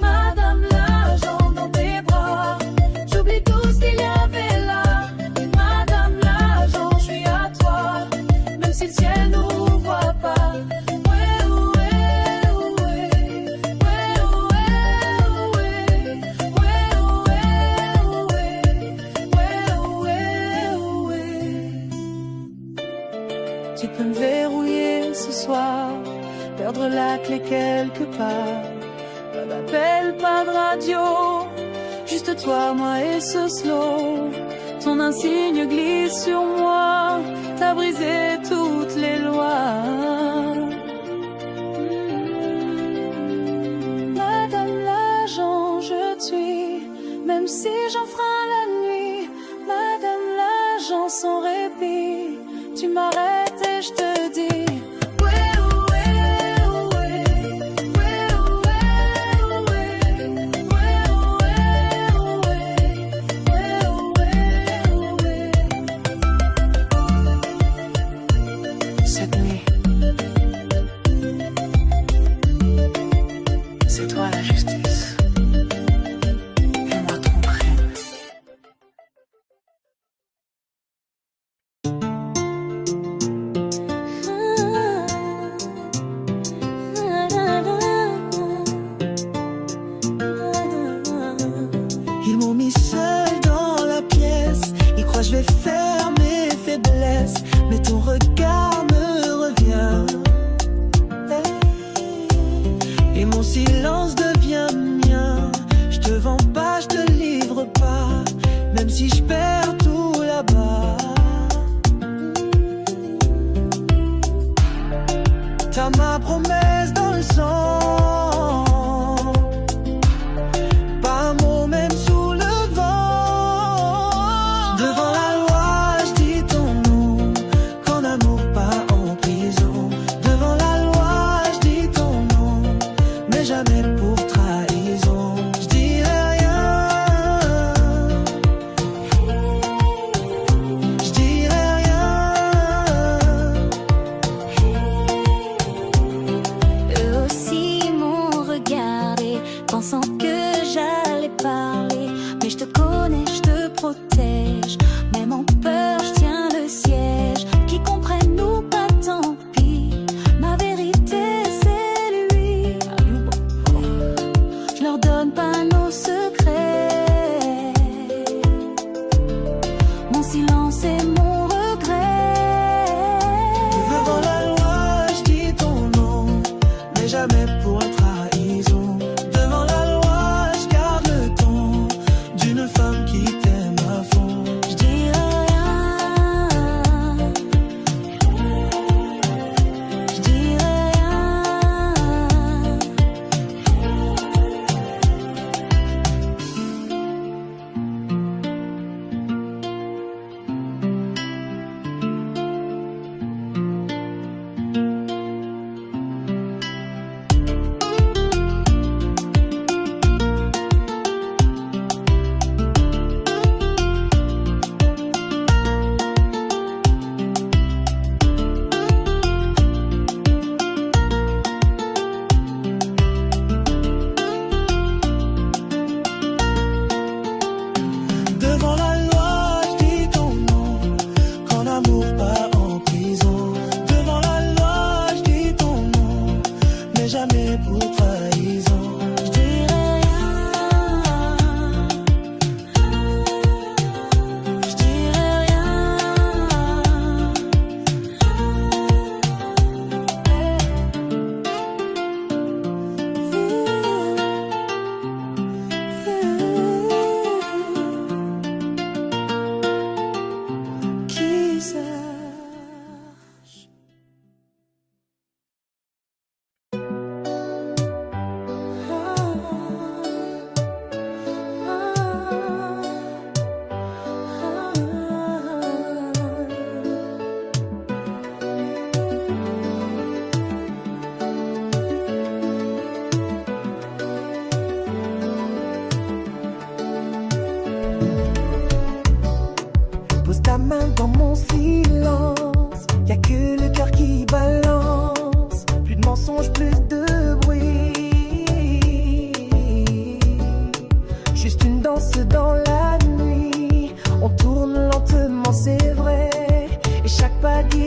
Madame l'agent dans tes bras, j'oublie tout ce qu'il y avait là. Madame l'agent, je suis à toi, même si le ciel nous voit pas. Tu peux me verrouiller ce soir, perdre la clé quelque part. Pas d'appel, pas de radio, juste toi, moi et ce slow. Ton insigne glisse sur moi, t'as brisé toutes les lois. Madame l'agent, je tue, même si j'enfreins la nuit. Madame l'agent, sans répit, tu m'arrêtes et je te dis. Cette nuit, c'est toi la justice, et moi ton crime. Ils m'ont mis seul dans la pièce, ils croient que je vais faire mes faiblesses, mais ton regard me revient. Et mon silence devient mien. Je te vends pas, je te livre pas, même si je perds tout là-bas. T'as ma promesse dans le sang, pas un mot même sous le vent. Devant la loi, je dis ton nom, qu'en amour pas en prison. Devant la loi, je dis ton nom, mais jamais pour trahison. Je dirai rien, je dirai rien. Eux aussi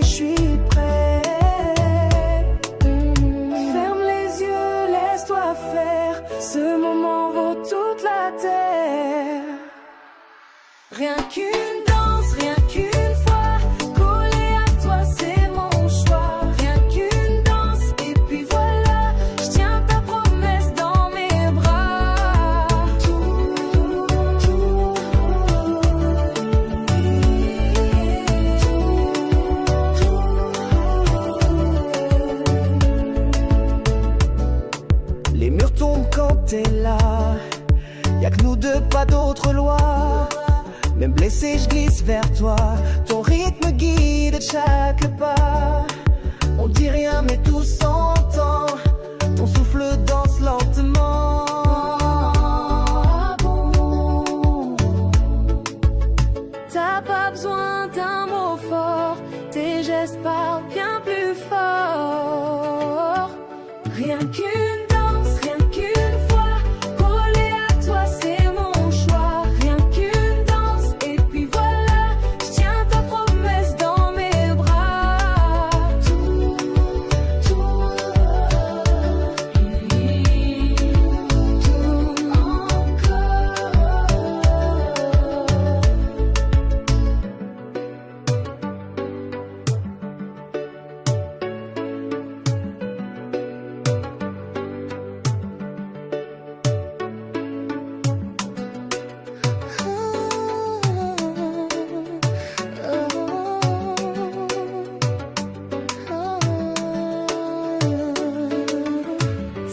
je suis prêt. Ferme les yeux, laisse-toi faire. Ce moment vaut toute la terre. Rien qu'une danse, rien qu'une fois. Collé à toi, c'est mon choix. Rien qu'une danse, et puis voilà. Je tiens ta promesse dans mes bras. Les murs tombent quand t'es là. Y'a que nous deux, pas d'autre loi. Même blessé, je glisse vers toi. Ton rythme guide chaque pas. On dit rien, mais tout s'entend. Ton souffle danse lentement. T'as pas besoin d'un mot fort, tes gestes parlent bien plus fort. Rien qu'une danse, rien qu'une fois, collé à toi c'est mon choix. Rien qu'une danse, et puis voilà, je tiens ta promesse dans mes bras. Tout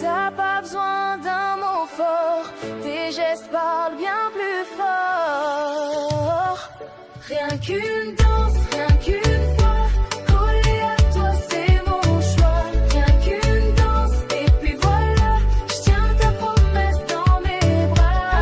T'as pas besoin d'un mot fort, tes gestes parlent bien plus fort. Rien qu'une danse, rien qu'une fois, collé à toi c'est mon choix. Rien qu'une danse, et puis voilà, je tiens ta promesse dans mes bras.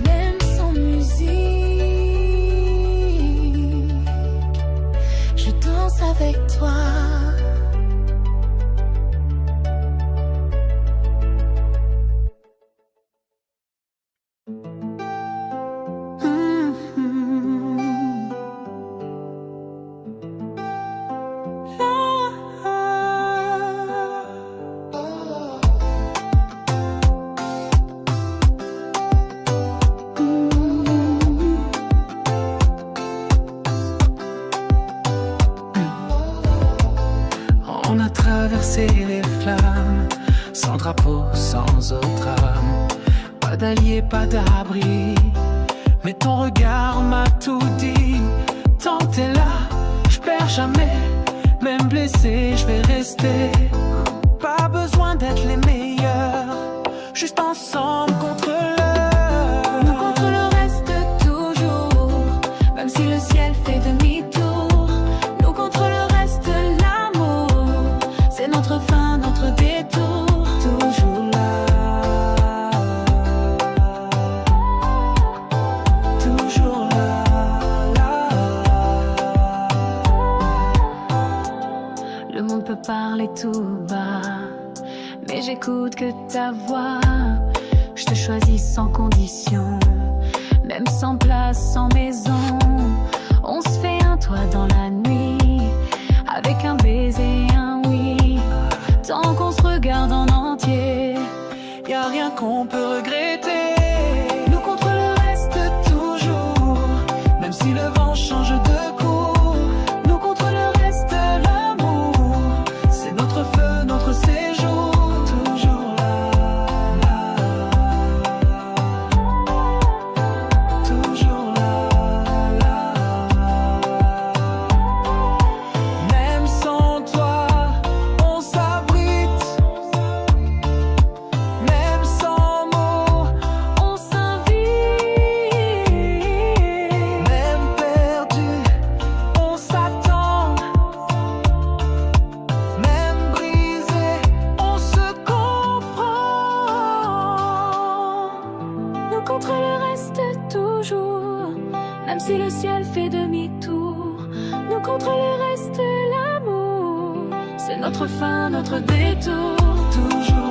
Même sans musique, je danse avec toi. On a traversé les flammes, sans drapeau, sans autre âme. Pas d'allié, pas d'abri, mais ton regard m'a tout dit. Tant que t'es là, je perds jamais. Même blessé, je vais rester. Pas besoin d'être les meilleurs, juste ensemble contre l'heure. Nous contre le reste toujours, même si le ciel fait demi-tour. Nous contre le reste, l'amour, c'est notre fin, notre détour. Toujours là, toujours là. Le monde peut parler tout bas, mais j'écoute que ta voix. Je te choisis sans condition, même sans place, sans maison. On se fait un toit dans la nuit, avec un baiser et un oui. Tant qu'on se regarde en entier, Y a rien qu'on peut regretter. nous contre le reste toujours, Même si le vent change de cours, nous contre le reste, l'amour, c'est notre feu, notre séjour. Toujours là, toujours là. Même sans toi, on s'abrite. Même sans mots, on s'invite. même perdu, on s'attend. Même brisé, on se comprend. Nous contre le reste toujours, même si le ciel fait demi-tour. Nous contre le reste, l'amour, c'est notre fin, notre détour. Toujours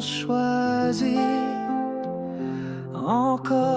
choisi encore